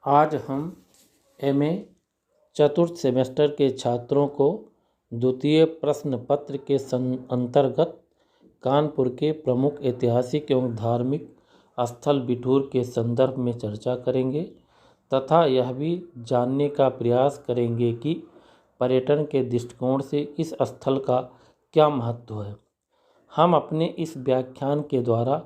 आज हम एमए चतुर्थ सेमेस्टर के छात्रों को द्वितीय प्रश्न पत्र के अंतर्गत कानपुर के प्रमुख ऐतिहासिक एवं धार्मिक स्थल बिठूर के संदर्भ में चर्चा करेंगे तथा यह भी जानने का प्रयास करेंगे कि पर्यटन के दृष्टिकोण से इस स्थल का क्या महत्व है। हम अपने इस व्याख्यान के द्वारा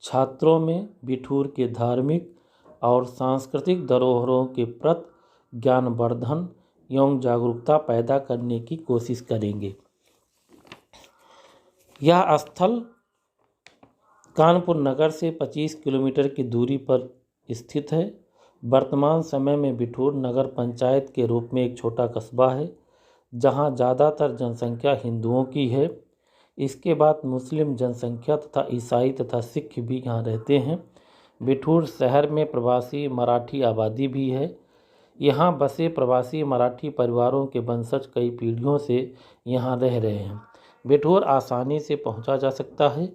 छात्रों में बिठूर के धार्मिक और सांस्कृतिक धरोहरों के प्रति ज्ञानवर्धन एवं जागरूकता पैदा करने की कोशिश करेंगे। यह स्थल कानपुर नगर से 25 किलोमीटर की दूरी पर स्थित है। वर्तमान समय में बिठूर नगर पंचायत के रूप में एक छोटा कस्बा है जहां ज़्यादातर जनसंख्या हिंदुओं की है। इसके बाद मुस्लिम जनसंख्या तथा ईसाई तथा सिख भी यहाँ रहते हैं। बिठूर शहर में प्रवासी मराठी आबादी भी है। यहाँ बसे प्रवासी मराठी परिवारों के वंशज कई पीढ़ियों से यहाँ रह रहे हैं। बिठूर आसानी से पहुँचा जा सकता है,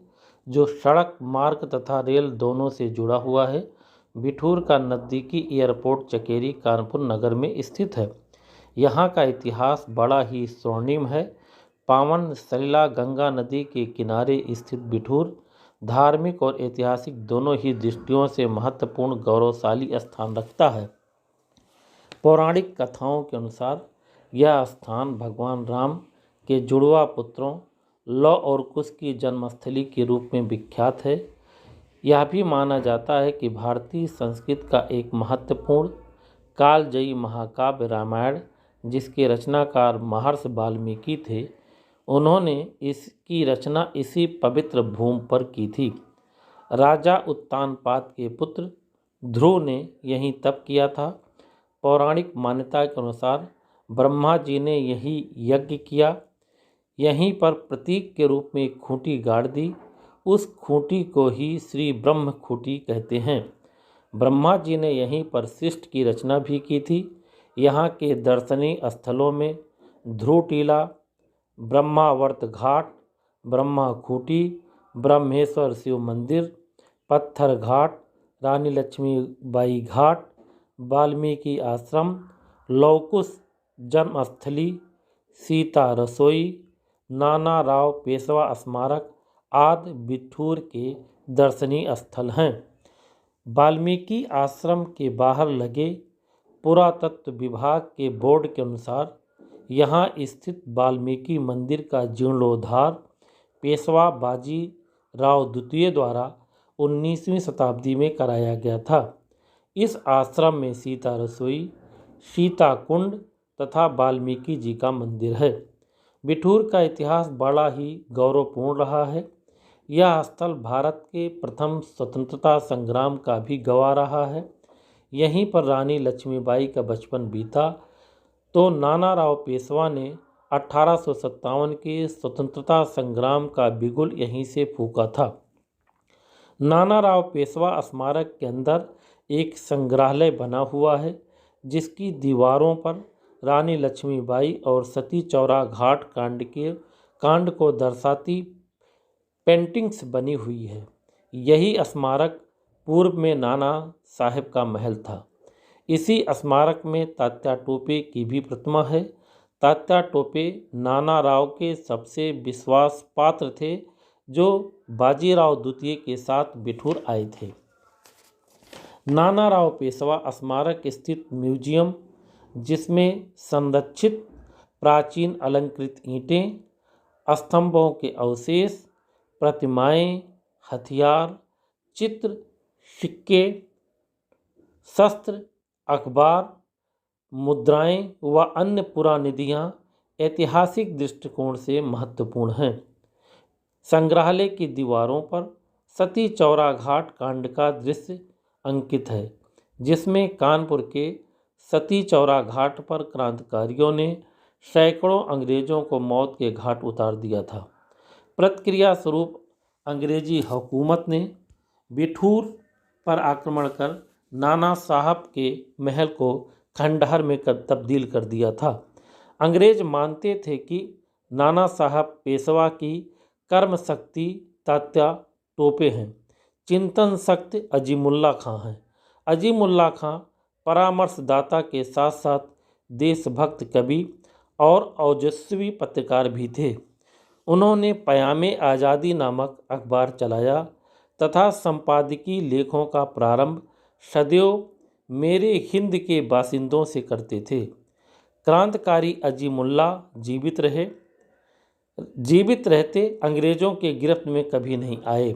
जो सड़क मार्ग तथा रेल दोनों से जुड़ा हुआ है। बिठूर का नज़दीकी एयरपोर्ट चकेरी कानपुर नगर में स्थित है। यहाँ का इतिहास बड़ा ही स्वर्णिम है। पावन सलिला गंगा नदी के किनारे स्थित बिठूर धार्मिक और ऐतिहासिक दोनों ही दृष्टियों से महत्वपूर्ण गौरवशाली स्थान रखता है। पौराणिक कथाओं के अनुसार यह स्थान भगवान राम के जुड़वा पुत्रों लौ और कुश की जन्मस्थली के रूप में विख्यात है। यह भी माना जाता है कि भारतीय संस्कृत का एक महत्वपूर्ण कालजयी महाकाव्य रामायण, जिसके रचनाकार महर्षि वाल्मीकि थे, उन्होंने इसकी रचना इसी पवित्र भूमि पर की थी। राजा उत्तानपाद के पुत्र ध्रुव ने यहीं तप किया था। पौराणिक मान्यता के अनुसार ब्रह्मा जी ने यही यज्ञ किया। यहीं पर प्रतीक के रूप में एक खूंटी गाड़ दी। उस खूंटी को ही श्री ब्रह्म खूंटी कहते हैं। ब्रह्मा जी ने यहीं पर सृष्टि की रचना भी की थी। यहाँ के दर्शनीय स्थलों में ध्रुव टीला, ब्रह्मावर्त घाट, ब्रह्मा खूंटी, ब्रह्मेश्वर शिव मंदिर, पत्थर घाट, रानी लक्ष्मीबाई घाट, वाल्मीकि आश्रम, लौकुश जन्मस्थली, सीता रसोई, नाना राव पेशवा स्मारक आदि बिठूर के दर्शनीय स्थल हैं। वाल्मीकि आश्रम के बाहर लगे पुरातत्व विभाग के बोर्ड के अनुसार यहाँ स्थित वाल्मीकि मंदिर का जीर्णोद्धार पेशवा बाजी राव द्वितीय द्वारा 19वीं शताब्दी में कराया गया था। इस आश्रम में सीता रसोई, सीता कुंड तथा वाल्मीकि जी का मंदिर है। बिठूर का इतिहास बड़ा ही गौरवपूर्ण रहा है। यह स्थल भारत के प्रथम स्वतंत्रता संग्राम का भी गवाह रहा है। यहीं पर रानी लक्ष्मीबाई का बचपन बीता तो नाना राव पेशवा ने 1857 के स्वतंत्रता संग्राम का बिगुल यहीं से फूंका था। नाना राव पेशवा स्मारक के अंदर एक संग्रहालय बना हुआ है, जिसकी दीवारों पर रानी लक्ष्मीबाई और सती चौरा घाट कांड को दर्शाती पेंटिंग्स बनी हुई है। यही स्मारक पूर्व में नाना साहब का महल था। इसी स्मारक में तात्या टोपे की भी प्रतिमा है। तात्या टोपे नाना राव के सबसे विश्वास पात्र थे, जो बाजीराव द्वितीय के साथ बिठूर आए थे। नाना राव पेशवा स्मारक स्थित म्यूजियम, जिसमें संरक्षित प्राचीन अलंकृत ईंटें, स्तंभों के अवशेष, प्रतिमाएं, हथियार, चित्र, सिक्के, शस्त्र, अखबार, मुद्राएं व अन्य पुरानिधियाँ ऐतिहासिक दृष्टिकोण से महत्वपूर्ण हैं। संग्रहालय की दीवारों पर सती चौरा घाट कांड का दृश्य अंकित है, जिसमें कानपुर के सती चौरा घाट पर क्रांतिकारियों ने सैकड़ों अंग्रेजों को मौत के घाट उतार दिया था। प्रतिक्रिया स्वरूप अंग्रेजी हुकूमत ने बिठूर पर आक्रमण कर नाना साहब के महल को खंडहर में तब्दील कर दिया था। अंग्रेज मानते थे कि नाना साहब पेशवा की कर्म शक्ति तात्या टोपे हैं, चिंतन शक्ति अजीमुल्ला खां हैं। अजीमुल्ला खां परामर्शदाता के साथ साथ देशभक्त कवि और ओजस्वी पत्रकार भी थे। उन्होंने पयामे आज़ादी नामक अखबार चलाया तथा संपादकीय लेखों का प्रारंभ सदैव मेरे हिंद के बासिंदों से करते थे। क्रांतिकारी अजीमुल्ला जीवित रहते अंग्रेज़ों के गिरफ्त में कभी नहीं आए।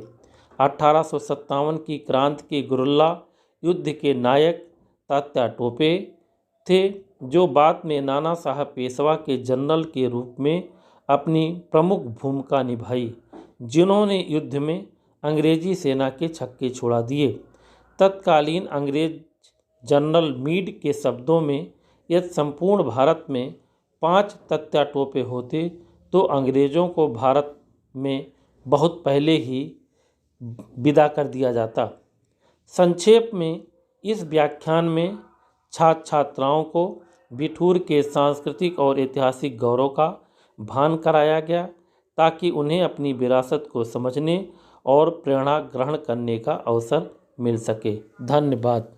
1857 की क्रांति के गुरिल्ला युद्ध के नायक तात्या टोपे थे, जो बाद में नाना साहब पेशवा के जनरल के रूप में अपनी प्रमुख भूमिका निभाई, जिन्होंने युद्ध में अंग्रेजी सेना के छक्के छुड़ा दिए। तत्कालीन अंग्रेज जनरल मीड के शब्दों में, यदि संपूर्ण भारत में 5 तात्या टोपे होते तो अंग्रेज़ों को भारत में बहुत पहले ही विदा कर दिया जाता। संक्षेप में इस व्याख्यान में छात्र छात्राओं को बिठूर के सांस्कृतिक और ऐतिहासिक गौरव का भान कराया गया, ताकि उन्हें अपनी विरासत को समझने और प्रेरणा ग्रहण करने का अवसर मिल सके। धन्यवाद।